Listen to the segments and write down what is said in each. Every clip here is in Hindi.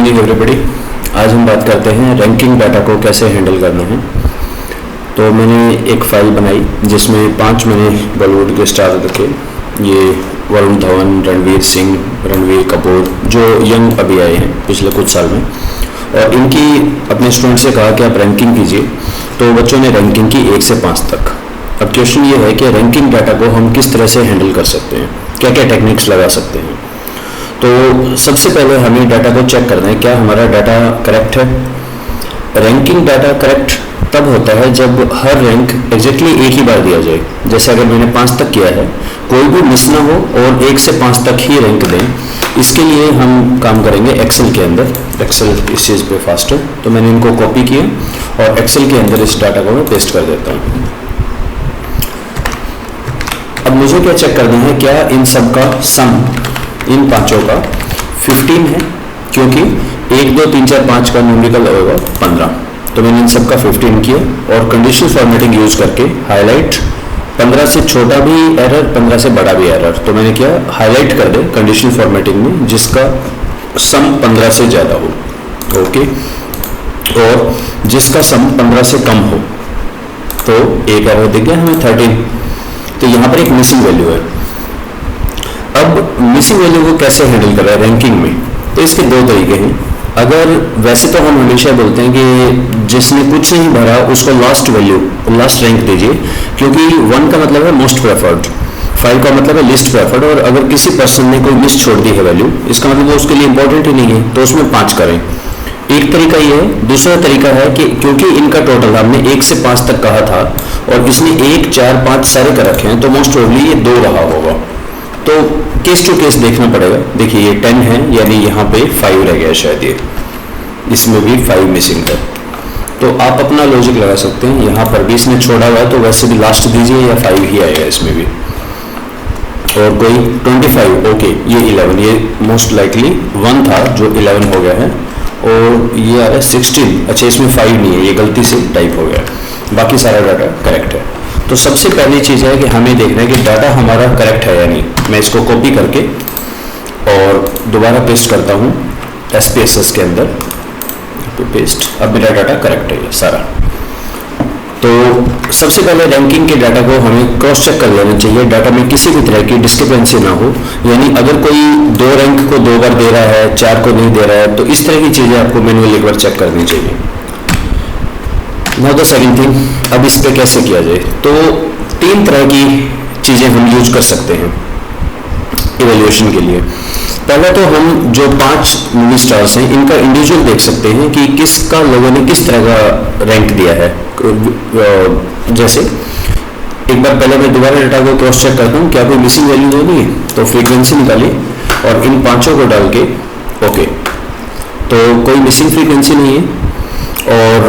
Morning everybody. आज हम बात करते हैं रैंकिंग डाटा को कैसे हैंडल करना है। तो मैंने एक फाइल बनाई जिसमें 5 मैंने बॉलीवुड के स्टार रखे। ये वरुण धवन, रणवीर सिंह, रणवीर कपूर, जो यंग अभी आए हैं पिछले कुछ साल में, और इनकी अपने स्टूडेंट से कहा कि आप रैंकिंग कीजिए। तो बच्चों ने रैंकिंग की 1 से 5 तक। अब क्वेश्चन ये है कि रैंकिंग डाटा को हम किस तरह से हैंडल कर सकते हैं, क्या क्या टेक्निक्स लगा सकते हैं। तो सबसे पहले हमें डाटा को चेक करना है क्या हमारा डाटा करेक्ट है। रैंकिंग डाटा करेक्ट तब होता है जब हर रैंक एग्जैक्टली एक ही बार दिया जाए। जैसे अगर मैंने 5 तक किया है, कोई भी मिस ना हो और 1 से 5 तक ही रैंक दें। इसके लिए हम काम करेंगे एक्सेल के अंदर। एक्सेल इस चीज़ पे फास्ट है, तो मैंने इनको कॉपी किया और एक्सेल के अंदर इस डाटा को मैं पेस्ट कर देता हूँ। अब मुझे क्या चेक करना है, क्या इन सब का सम, इन पांचों का 15 है, क्योंकि 1 2 3 4 5 का न्यूमेरिकल होगा 15। तो मैंने इन सब का 15 किया और कंडीशनल फॉर्मेटिंग यूज करके हाईलाइट, 15 से छोटा भी एरर, 15 से बड़ा भी एरर, तो मैंने क्या हाईलाइट कर दे कंडीशनल फॉर्मेटिंग में जिसका सम 15 से ज़्यादा हो, ओके, और जिसका सम 15 से कम हो। तो एक एरर दिख गया हमें 13। तो यहाँ पर एक मिसिंग वैल्यू है। अब मिसिंग वैल्यू को कैसे हैंडल कर रहा है रैंकिंग में, तो इसके 2 तरीके हैं। अगर वैसे तो हम हमेशा बोलते हैं कि जिसने कुछ नहीं भरा उसको लास्ट वैल्यू, लास्ट रैंक दीजिए, क्योंकि 1 का मतलब है मोस्ट प्रेफर्ड, 5 का मतलब है लिस्ट प्रेफर्ड, और अगर किसी पर्सन ने कोई मिस छोड़ दी है वैल्यू, इसका मतलब वो उसके लिए इंपॉर्टेंट ही नहीं है, तो उसमें 5 करें। एक तरीका ये है। दूसरा तरीका है कि क्योंकि इनका टोटल हमने 1 से 5 तक कहा था और इसने 1 4 5 सारे कर रखे हैं, तो मोस्ट प्रोबेबली ये 2 रहा होगा। तो केस टू केस देखना पड़ेगा। देखिए ये 10 है, यानी यहाँ पे 5 रह गया शायद, ये इसमें भी 5 मिसिंग है। तो आप अपना लॉजिक लगा सकते हैं। यहाँ पर भी इसने छोड़ा हुआ है, तो वैसे भी लास्ट दीजिए या 5 ही आएगा इसमें भी। और कोई 25, ओके, ये 11, ये मोस्ट लाइकली 1 था जो 11 हो गया है, और ये आ रहा है 16। अच्छा, इसमें 5 नहीं है, ये गलती से टाइप हो गया, बाकी सारा डाटा करेक्ट है। तो सबसे पहली चीज़ है कि हमें देखना है कि डाटा हमारा करेक्ट है या नहीं। मैं इसको कॉपी करके और दोबारा पेस्ट करता हूँ SPSS के अंदर, तो पेस्ट। अब मेरा डाटा करेक्ट है ये सारा। तो सबसे पहले रैंकिंग के डाटा को हमें क्रॉस चेक कर लेना चाहिए, डाटा में किसी भी तरह की डिस्क्रिपेंसी ना हो। यानी अगर कोई 2 रैंक को 2 बार दे रहा है, 4 को नहीं दे रहा है, तो इस तरह की चीज़ें आपको मैनुअली एक बार चेक करनी चाहिए। नाउ द सेकंड थिंग, अब इस पे कैसे किया जाए। तो 3 तरह की चीज़ें हम यूज कर सकते हैं इवैल्यूएशन के लिए। पहला तो हम जो 5 मूवी स्टार्स हैं इनका इंडिविजुअल देख सकते हैं कि किसका लोगों ने किस तरह का रैंक दिया है। जैसे एक बार पहले मैं दोबारा डाटा को क्रॉस चेक करता हूँ क्या कोई मिसिंग वैल्यू तो नहीं है, तो फ्रीक्वेंसी निकाली और इन 5 को डाल के ओके, तो कोई मिसिंग फ्रीक्वेंसी नहीं है। और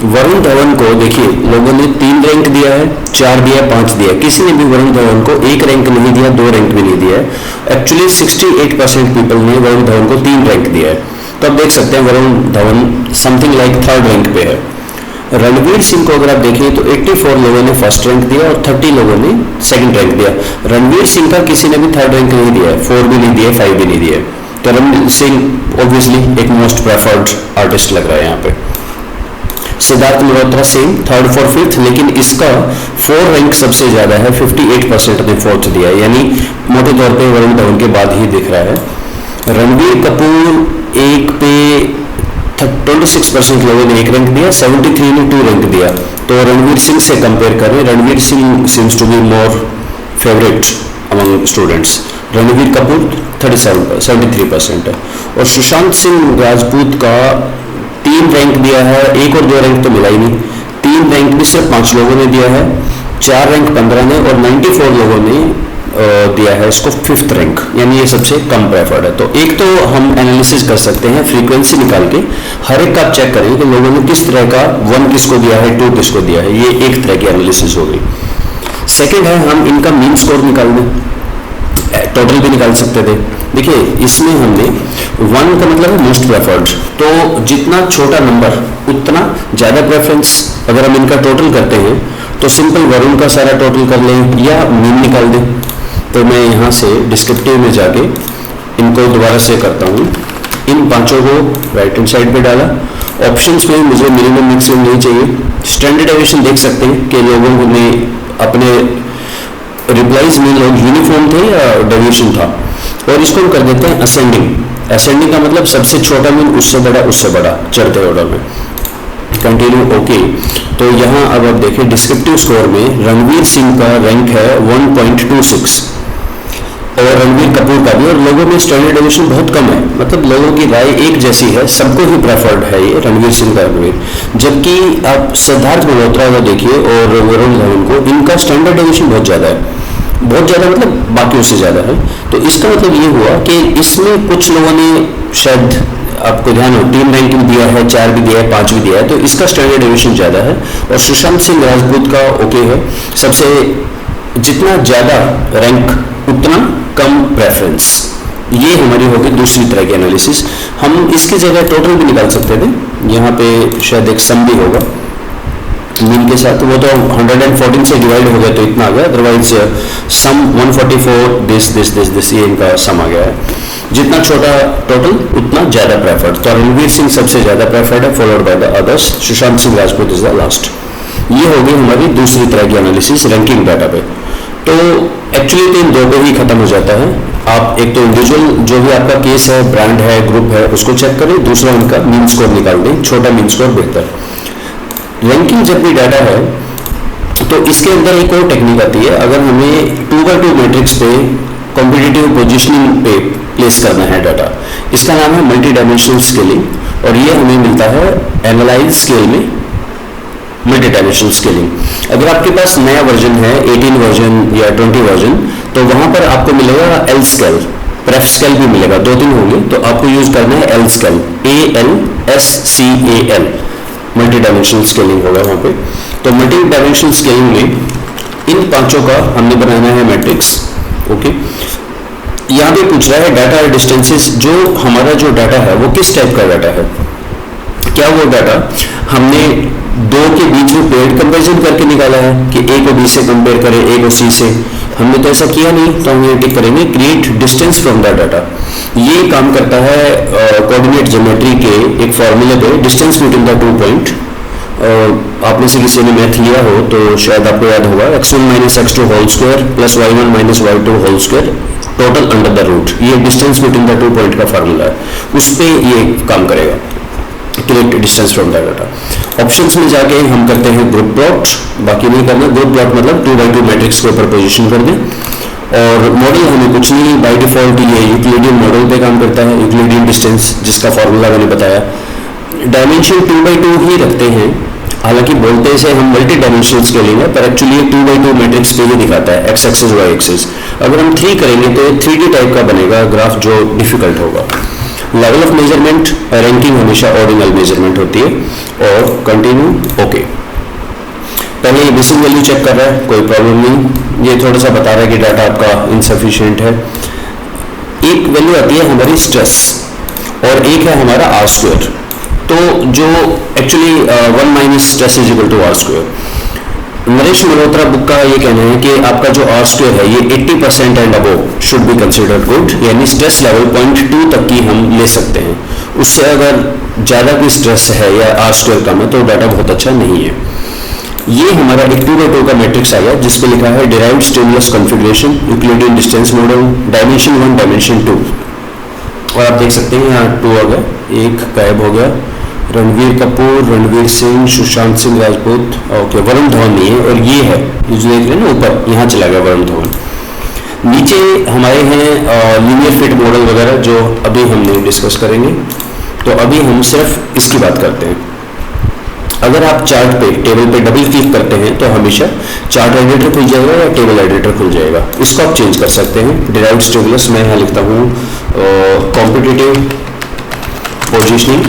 वरुण धवन को देखिए लोगों ने 3 रैंक दिया है, 4 दिया, 5 दिया, किसी ने भी वरुण धवन को 1 रैंक नहीं दिया, 2 रैंक भी नहीं दिया है। एक्चुअली 68% पीपल ने वरुण धवन को 3 रैंक दिया है। तो आप देख सकते हैं Varun Dhawan something like 3rd rank पे है। रणवीर सिंह को अगर आप देखें तो 84 लोगों ने 1st रैंक दिया और 30 लोगों ने 2nd रैंक दिया। रणवीर सिंह का किसी ने भी 3rd रैंक नहीं दिया है, 4 भी नहीं दिया, 5 भी नहीं दिया। तो रणवीर सिंह ऑब्वियसली एक मोस्ट प्रेफर्ड आर्टिस्ट लग रहा है यहाँ पे। Siddharth Malhotra same 3rd 4th 5th, लेकिन इसका 4 रैंक सबसे ज्यादा है, 58% ने 4th दिया है, यानी मोटे तौर पे वरुण धवन के बाद ही दिख रहा है। रणबीर कपूर 1 पे 26% लोगों ने 1 रैंक दिया, 73 ने 2 रैंक दिया। तो रणवीर सिंह से कंपेयर करें, Ranveer Singh seems to be more favourite among students. Ranveer Kapoor 73% है। और सुशांत सिंह राजपूत का 3 रैंक दिया है, 1 और 2 रैंक तो मिला ही नहीं। 3 रैंक भी सिर्फ 5 लोगों ने दिया है, 4 रैंक 15 ने, और 94 लोगों ने दिया है इसको 5th रैंक, यानी ये सबसे कम प्रेफर्ड है। तो एक तो हम एनालिसिस कर सकते हैं फ्रीक्वेंसी निकाल के, हर एक का आप चेक करें कि लोगों ने किस तरह का 1 किसको दिया है, 2 किसको दिया है। ये एक तरह की एनालिसिस हो गई। सेकेंड है हम इनका मीन स्कोर निकाल दें, टोटल भी निकाल सकते थे। देखिए इसमें हमने 1 का मतलब है मोस्ट प्रेफर्ड, तो जितना छोटा नंबर उतना ज़्यादा प्रेफरेंस। अगर हम इनका टोटल करते हैं तो सिंपल वरुण का सारा टोटल कर लें या मीन निकाल दें। तो मैं यहाँ से डिस्क्रिप्टिव में जाके इनको दोबारा से करता हूँ इन पांचों को राइट हैंड साइड पे डाला। ऑप्शंस में मुझे मिनिमम मैक्सिमम नहीं चाहिए। स्टैंडर्ड डेविएशन देख सकते हैं कि लोगों ने अपने रिप्लाईज में लोग यूनिफॉर्म थे या डेविएशन था, और इसको हम कर देते हैं असेंडिंग। असेंडिंग का मतलब सबसे छोटा मीन उससे बड़ा चढ़ते ऑर्डर में। Continue okay. तो यहाँ अब आप देखें डिस्क्रिप्टिव स्कोर में रणवीर सिंह का रैंक है 1.26 और रणवीर कपूर का भी, और लोगों में स्टैंडर्ड डेविएशन बहुत कम है, मतलब लोगों की राय एक जैसी है, सबको ही प्रेफर्ड है ये रणवीर सिंह का रणवीर। जबकि आप सिद्धार्थ मल्होत्रा को देखिए और वरुण धवन को, इनका स्टैंडर्ड डेविएशन बहुत ज़्यादा है, बहुत ज़्यादा मतलब बाकियों से ज़्यादा है। तो इसका मतलब ये हुआ कि इसमें कुछ लोगों ने शायद, आपको ध्यान हो, टीम रैंकिंग दिया है, 4 भी दिया है, 5 भी दिया है, तो इसका स्टैंडर्ड डेविएशन ज़्यादा है। और सुशांत सिंह राजपूत का ओके है, सबसे जितना ज़्यादा रैंक उतना कम प्रेफरेंस। ये हमारी होगी दूसरी तरह की एनालिसिस। हम इसकी जगह टोटल भी निकाल सकते थे, यहाँ पे शायद एक सम भी होगा मीन के साथ, वो तो 114 से डिवाइड हो गया तो इतना आ गया, अदरवाइज सम 144 दिस ये इनका सम आ गया है। जितना छोटा टोटल उतना ज़्यादा प्रेफर्ड, तो रणवीर सिंह सबसे ज़्यादा प्रेफर्ड है, followed by the others, Sushant Singh Rajput is the last. ये होगी हमारी दूसरी तरह की एनालिसिस रैंकिंग डाटा पे। तो एक्चुअली तो इन दो पे ही खत्म हो जाता है। आप एक तो इंडिविजुअल जो भी आपका केस है, ब्रांड है, ग्रुप है, उसको चेक करें, दूसरा उनका मीन स्कोर निकाल दें, छोटा मीन स्कोर बेहतर। रैंकिंग जब भी डाटा है तो इसके अंदर एक और टेक्निक आती है। अगर हमें 2x2 मैट्रिक्स पे कॉम्पिटिटिव पोजीशनिंग पे प्लेस करना है डाटा, इसका नाम है मल्टी डायमेंशनल स्केलिंग, और ये हमें मिलता है एनालाइज स्केल में मल्टी डायमेंशनल स्केलिंग। अगर आपके पास नया वर्जन है, 18 वर्जन या 20 वर्जन, तो वहां पर आपको मिलेगा एल स्केल, प्रेफ स्केल भी मिलेगा, 2-3 होंगे, तो आपको यूज करना है L scale, ALSCAL, multi dimensional scaling होगा वहां पे। तो मल्टी डायमेंशनल स्केलिंग में इन पांचों का हमने बनाना है मैट्रिक्स। ओके, यहाँ पे पूछ रहा है डाटा डिस्टेंसेस, जो हमारा जो डाटा है वो किस टाइप का डाटा है। क्या वो डाटा हमने दो के बीच में पेड कंपैरिजन करके निकाला है कि ए को बी से कंपेयर करें, ए को सी से, हमने तो ऐसा किया नहीं, तो हम ये टिक करेंगे create distance from the data. ये काम करता है कोऑर्डिनेट ज्योमेट्री के एक फॉर्मूले पे, डिस्टेंस बिटवीन द 2 पॉइंट। आप में से किसी ने मैथ लिया हो तो शायद आपको याद होगा, x1 minus x2 whole square plus y1 minus y2 whole square total under the root, ये डिस्टेंस बिटवीन द 2 पॉइंट का फार्मूला है, उस पर ये काम करेगा, create distance from the data. Options में जाके हम करते हैं ग्रुप प्लॉट, बाकी नहीं करना। ग्रुप प्लॉट मतलब 2x2 मैट्रिक्स के ऊपर पोजीशन कर दें, और मॉडल हमें कुछ नहीं, बाय डिफॉल्ट ये यूक्लिडियन मॉडल पे काम करता है, यूक्लिडियन डिस्टेंस जिसका फॉर्मूला मैंने बताया। डायमेंशन 2x2 ही रखते हैं, हालांकि बोलते से हम मल्टी डायमेंशनल स्केलिंग है, पर एक्चुअली 2x2 मैट्रिक्स पे ही दिखाता है, x एक्सिस y एक्सिस। अगर हम 3 करेंगे तो 3D टाइप का बनेगा ग्राफ, जो डिफिकल्ट होगा। लेवल ऑफ मेजरमेंट, रैंकिंग हमेशा ऑर्डिनल मेजरमेंट होती है। और कंटिन्यू ओके। पहले ये बेसिक वैल्यू चेक कर रहा है, कोई प्रॉब्लम नहीं, ये थोड़ा सा बता रहा है कि डाटा आपका इनसफिशिएंट है। एक वैल्यू आती है हमारी स्ट्रेस, और एक है हमारा आर स्क्वायर। तो जो actually 1 minus stress is equal to r square. Naresh Malhotra book का ये कहना है कि आपका जो आर स्क्वायर है ये 80% and above should be considered good, यानी स्ट्रेस लेवल 0.2 तक की हम ले सकते हैं। उससे अगर ज़्यादा कोई स्ट्रेस है या आर स्क्वायर कम है तो डाटा बहुत अच्छा नहीं है। ये हमारा एक 2x2 का मैट्रिक्स आ गया, जिसपे लिखा है derived stimulus configuration, Euclidean distance model, dimension 1 dimension 2। और आप देख सकते हैं यहाँ 2 आ गया, एक गायब हो गया। रणवीर कपूर, रणवीर सिंह, सुशांत सिंह राजपूत, ओके, वरुण धवन नहीं है, और ये है जो देख रहे हैं ना ऊपर, यहाँ चला गया वरुण धवन। नीचे हमारे हैं लीनियर फिट मॉडल वगैरह, जो अभी हम नहीं डिस्कस करेंगे। तो अभी हम सिर्फ इसकी बात करते हैं। अगर आप चार्ट पे, टेबल पे डबल क्लिक करते हैं तो हमेशा चार्ट एडिटर खुल जाएगा या टेबल एडिटर खुल जाएगा, इसको आप चेंज कर सकते हैं। डिराइव्ड स्टिमुलस मैं यहाँ लिखता हूँ competitive positioning,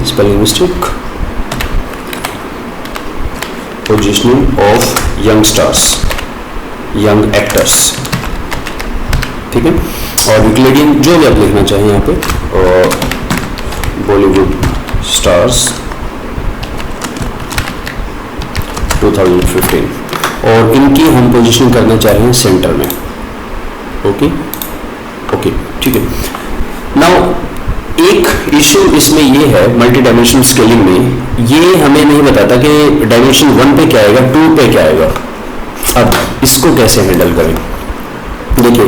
spelling mistake, positioning of young stars, young actors, ठीक है। और यूक्लिडियन जो भी आप लिखना चाहें यहाँ पे, और बॉलीवुड स्टार्स 2015, और इनकी हम पोजीशन करना चाह रहे हैं सेंटर में, ओके। ओके, ठीक है। नाउ एक इशू इसमें ये है मल्टी डायमेंशन स्केलिंग में, ये हमें नहीं बताता कि डायमेंशन 1 पे क्या आएगा, 2 पे क्या आएगा। अब इसको कैसे हैंडल करें? देखिए,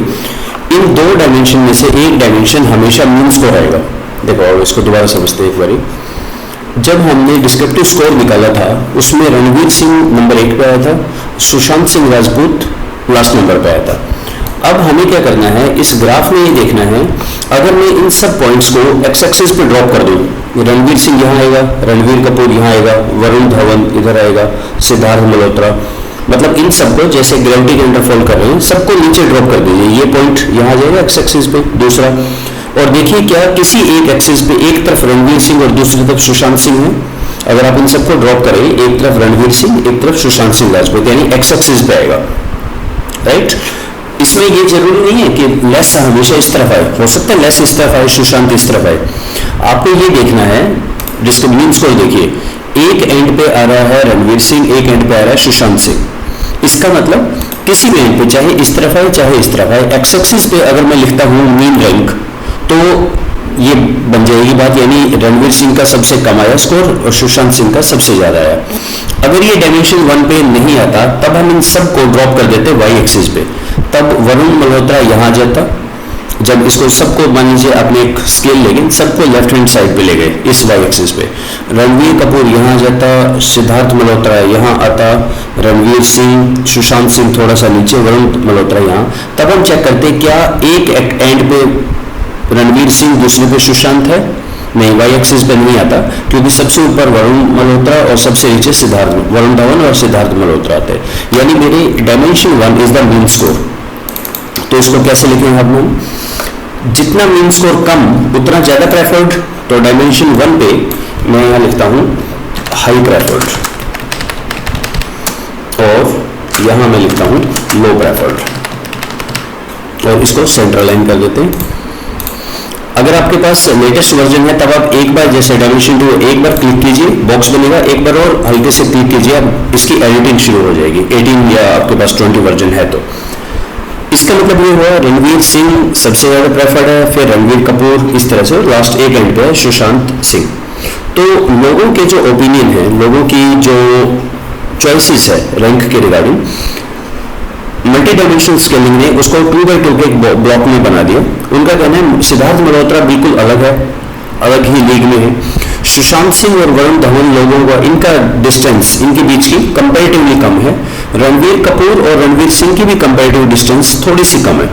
इन दो डायमेंशन में से एक डायमेंशन हमेशा मीन स्कोर आएगा। देखो, और इसको दोबारा समझते हैं एक बारी। जब हमने डिस्क्रिप्टिव स्कोर निकाला था उसमें रणवीर सिंह नंबर 1 पे आया था, सुशांत सिंह राजपूत लास्ट नंबर पे आया था। अब हमें क्या करना है, इस ग्राफ में ये देखना है, अगर मैं इन सब पॉइंट्स को एक्स एक्सिस पे ड्रॉप कर दूं, रणवीर सिंह यहाँ आएगा, रणवीर कपूर यहाँ आएगा, वरुण धवन इधर आएगा, सिद्धार्थ मल्होत्रा, मतलब इन सबको जैसे ग्रेविटी के अंडर फॉल कर रहे हैं सबको नीचे ड्रॉप कर दीजिए। ये पॉइंट यहाँ आ जाएगा एक्स एक्सिस पे, दूसरा। और देखिए क्या किसी एक एक्सिस पे एक तरफ रणवीर सिंह और दूसरी तरफ सुशांत सिंह है। अगर आप इन सबको ड्रॉप करें, एक तरफ रणवीर सिंह एक तरफ सुशांत सिंह राजपूत, यानी एक्स एक्सिस पे आएगा, राइट। इसमें ये जरूरी नहीं है कि लेस हमेशा इस तरफ आए, हो सकता है लेस इस तरफ आए, सुशांत इस तरफ आए। आपको ये देखना है, डिस्क्रिमिनेशन स्कोर देखिए, एक एंड पे आ रहा है रणवीर सिंह, एक एंड पे आ रहा है सुशांत सिंह। इसका मतलब किसी भी एंड पे चाहे इस तरफ आए चाहे इस तरफ आए, एक्स एक्सिस पे अगर मैं लिखता हूँ मीन रैंक तो ये बन जाएगी बात, यानी रणवीर सिंह का सबसे कम आया स्कोर और सुशांत सिंह का सबसे ज्यादा आया। अगर ये डायमेंशन 1 पे नहीं आता तब हम इन सबको ड्रॉप कर देते वाई एक्सिस पे, तब वरुण मल्होत्रा यहाँ आ जाता। जब इसको सबको मान लीजिए आपने एक स्केल लेके सबको लेफ्ट हैंड साइड पे ले गए इस वाई एक्सिस पे, रणवीर कपूर यहाँ आ जाता, सिद्धार्थ मल्होत्रा यहाँ आता, रणवीर सिंह सुशांत सिंह थोड़ा सा नीचे, वरुण मल्होत्रा यहाँ। तब हम चेक करते क्या एक एंड पे रणवीर सिंह दूसरे पे सुशांत है, नहीं, वाई एक्सिस पे नहीं आता, क्योंकि सबसे ऊपर वरुण मल्होत्रा और सबसे नीचे सिद्धार्थ वरुण धवन और सिद्धार्थ मल्होत्रा आते हैं, यानी मेरे dimension 1 is the mean score. तो इसको कैसे लिखेंगे हम, जितना मीन स्कोर कम उतना ज्यादा प्रेफर्ड, तो डायमेंशन 1 पे मैं यहाँ लिखता हूँ हाई प्रेफर्ड और यहाँ मैं लिखता हूँ लो प्रेफर्ड, और इसको सेंट्रल लाइन कर देते हैं। अगर आपके पास लेटेस्ट वर्जन है तब आप एक बार जैसे डायमेंशन 2 एक बार क्लिक कीजिए, बॉक्स बनेगा, एक बार और हल्के से क्लिक कीजिए, अब इसकी एडिटिंग शुरू हो जाएगी। 18 या आपके पास 20 वर्जन है तो इसका मतलब ये हुआ रणवीर सिंह सबसे ज्यादा प्रेफर्ड है, फिर रणवीर कपूर, इस तरह से लास्ट एक एंड पे है सुशांत सिंह। तो लोगों के जो ओपिनियन है, लोगों की जो चॉइसेस है रैंक के रिगार्डिंग, मल्टी डायमेंशनल स्केलिंग ने उसको 2x2 के एक ब्लॉक में बना दिया। उनका कहना है सिद्धार्थ मल्होत्रा बिल्कुल अलग है, अलग ही लीग में है। सुशांत सिंह और वरुण धवन लोगों का इनका डिस्टेंस इनके बीच की कंपैरेटिवली कम है। रणवीर कपूर और रणवीर सिंह की भी कंपैरेटिव डिस्टेंस थोड़ी सी कम है,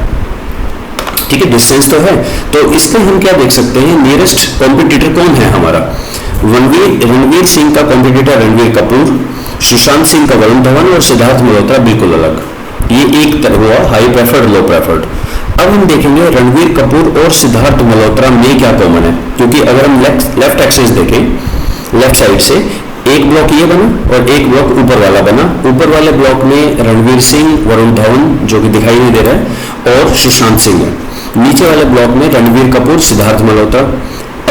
ठीक है, डिस्टेंस तो है। तो इसमें हम क्या देख सकते हैं, नियरेस्ट कॉम्पिटिटर कौन है हमारा, रणवीर सिंह का कॉम्पिटिटर रणवीर कपूर, सुशांत सिंह का वरुण धवन और सिद्धार्थ मल्होत्रा बिल्कुल अलग। ये एक हुआ हाई प्रेफर्ड लो प्रेफर्ड। अब हम देखेंगे रणवीर कपूर और सिद्धार्थ मल्होत्रा में क्या कॉमन है, क्योंकि अगर हम लेफ्ट एक्सिस देखें, लेफ्ट साइड से एक ब्लॉक ये बना और एक ब्लॉक ऊपर वाला बना। ऊपर वाले ब्लॉक में रणवीर सिंह वरुण धवन जो कि दिखाई नहीं दे रहा है और सुशांत सिंह है, नीचे वाले ब्लॉक में रणवीर कपूर सिद्धार्थ मल्होत्रा।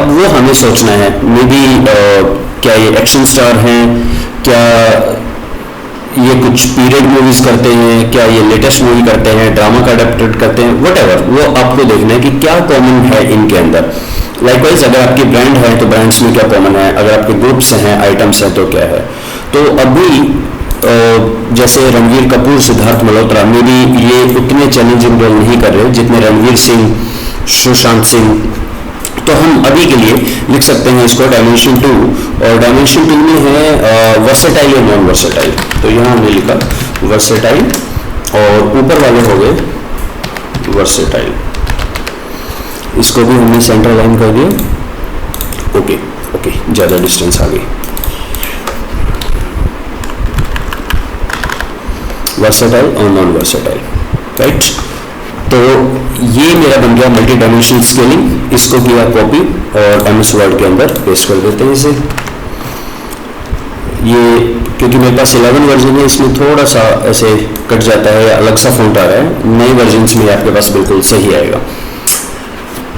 अब वो हमें सोचना है मे बी क्या ये एक्शन स्टार हैं, क्या ये कुछ पीरियड मूवीज करते हैं, क्या ये लेटेस्ट मूवी करते हैं, ड्रामा का अडेप्टेड करते हैं, व्हाटएवर, वो आपको देखना है कि क्या कॉमन है इनके अंदर। लाइकवाइज अगर आपकी ब्रांड है तो ब्रांड्स में क्या कॉमन है, अगर आपके ग्रुप्स हैं आइटम्स हैं तो क्या है। तो अभी जैसे रणवीर कपूर सिद्धार्थ मल्होत्रा में भी ये उतने चैलेंजिंग रोल नहीं कर रहे जितने रणवीर सिंह सुशांत सिंह। तो हम अभी के लिए लिख सकते हैं इसको डायमेंशन 2, और डायमेंशन 2 में है वर्सेटाइल और नॉन वर्सेटाइल। तो यहाँ हमने लिखा वर्सेटाइल और ऊपर वाले हो गए वर्सेटाइल, इसको भी हमने सेंटर लाइन कर दिया। ओके ओके, ज्यादा डिस्टेंस आ गई। वर्सेटाइल और नॉन वर्सेटाइल, राइट। तो ये मेरा बन गया मल्टी डायमेंशनल स्केलिंग। इसको किया कॉपी और एमएस वर्ड के अंदर पेस्ट कर देते हैं इसे। ये क्योंकि मेरे पास 11 वर्जन है, इसमें थोड़ा सा ऐसे कट जाता है, अलग सा फॉन्ट आ रहा है। नए वर्जन में आपके पास बिल्कुल सही आएगा।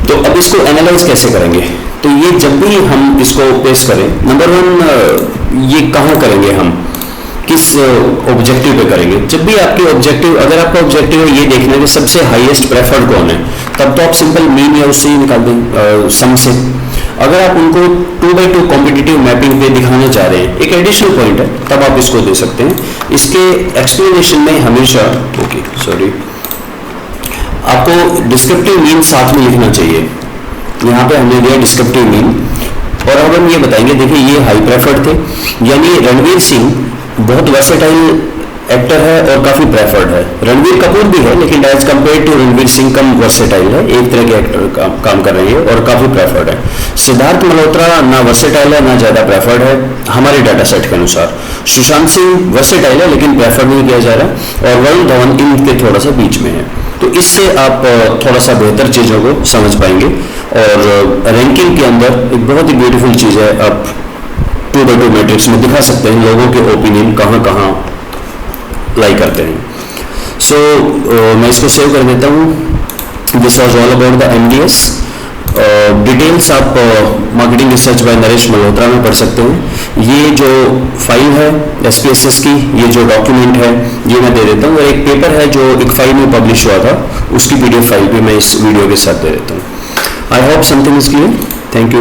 तो अब इसको एनालाइज कैसे करेंगे, तो ये जब भी हम इसको पेस्ट करें, नंबर 1 ये कहाँ करेंगे, हम किस ऑब्जेक्टिव पे करेंगे। जब भी आपके ऑब्जेक्टिव, अगर आपका ऑब्जेक्टिव है ये देखना है कि सबसे हाईएस्ट प्रेफर्ड कौन है, तब तो आप सिंपल मीन या उससे ही निकाल दें सम से। अगर आप उनको 2x2 कॉम्पिटिटिव मैपिंग पे दिखाना चाह रहे हैं, एक एडिशनल पॉइंट है, तब आप इसको दे सकते हैं। इसके एक्सप्लेनेशन में हमेशा आपको डिस्क्रिप्टिव मीन साथ में लिखना चाहिए। यहाँ पे हमने दिया डिस्क्रिप्टिव मीन, और अब हम ये बताएंगे, देखिए ये हाई प्रेफर्ड थे, यानी रणवीर सिंह बहुत वर्सेटाइल एक्टर है और काफी प्रेफर्ड है। रणवीर कपूर भी है, लेकिन as compare to Ranveer Singh कम वर्सेटाइल है, एक तरह के एक्टर काम कर रही है और काफी प्रेफर्ड है। सिद्धार्थ मल्होत्रा ना वर्सेटाइल है ना ज्यादा प्रेफर्ड है हमारे डाटा सेट के अनुसार। सुशांत सिंह वर्सेटाइल है लेकिन प्रेफर नहीं किया जा रहा, और वरुण धवन इनके थोड़ा सा बीच में है। तो इससे आप थोड़ा सा बेहतर चीजों को समझ पाएंगे। और रैंकिंग के अंदर एक बहुत ही ब्यूटीफुल चीज है, आप 2x2 मैट्रिक्स में दिखा सकते हैं लोगों के ओपिनियन कहाँ कहाँ लाई करते हैं। सो मैं इसको सेव कर देता हूँ। This was all about the MDS। Details आप marketing research by Naresh Malhotra में पढ़ सकते हैं। ये जो फाइल है SPSS की, ये जो डॉक्यूमेंट है ये मैं दे देता हूँ, और एक पेपर है जो एक फाइल में पब्लिश हुआ था, उसकी PDF फाइल भी मैं इस वीडियो के साथ दे देता हूँ। I hope something is clear. Thank you.